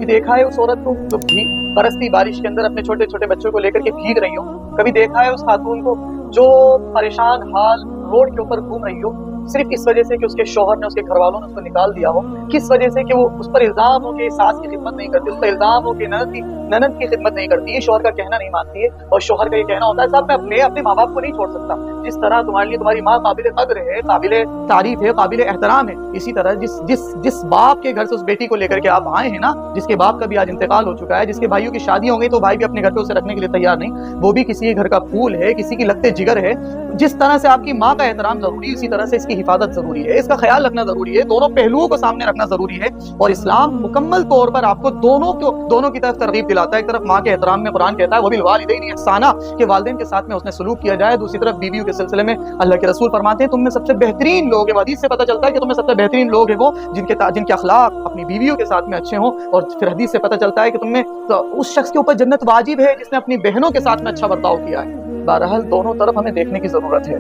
कभी देखा है उस औरत को जो बरसती बारिश के अंदर अपने छोटे छोटे बच्चों को लेकर के भीग रही हो? कभी देखा है उस खातून को जो परेशान हाल रोड के ऊपर घूम रही हो, सिर्फ इस वजह से कि उसके शौहर ने, उसके घर वालों ने उसको निकाल दिया हो? किस वजह से? कि वो उस पर इल्जाम हो कि सास की खिदमत नहीं करती, उस पर इल्जाम हो कि ननद की खिदमत नहीं करती है, शौहर का कहना नहीं मानती है। और शौहर का ये कहना होता है साहब मैं अपने माँ बाप को नहीं छोड़ सकता। जिस तरह तुम्हारे लिए तुम्हारी माँ काबिल कद्र है, काबिल तारीफ है, काबिल एहतराम है, इसी तरह जिस बाप के घर से उस बेटी को लेकर के आप आए हैं ना, जिसके बाप का भी आज इंतकाल हो चुका है, जिसके भाइयों की शादी हो गई तो भाई भी अपने घर पे उसे रखने के लिए तैयार नहीं, वो भी किसी के घर का फूल है, किसी की लगते जिगर है। जिस तरह से आपकी माँ का एहतराम जरूरी है, इसी तरह से इसकी हिफाजत जरूरी है, इसका ख्याल रखना जरूरी है, दोनों पहलुओं को सामने रखना जरूरी है। और इस्लाम मुकम्मल तौर पर आपको दोनों की तरफ तरगीब दिलाता है। एक तरफ माँ के एहतराम में कुरान कहता है वबिल वालिदैन इहसाना, के वालिदैन के साथ में उसने सलूक किया जाए। दूसरी तरफ बीवियों के सिलसिले में अल्लाह के रसूल फरमाते हैं तुम में सबसे बेहतरीन लोग हैं, हदीस से पता चलता है कि तुम में सबसे बेहतरीन लोग हैं वो जिनके अखलाक अपनी बीवियों के साथ में अच्छे हों। और फिर हदीस से पता चलता है कि तुम में उस शख्स के ऊपर जन्नत वाजिब है जिसने अपनी बहनों के साथ में अच्छा बर्ताव किया है। बहरहाल दोनों तरफ हमें देखने की जरूरत है।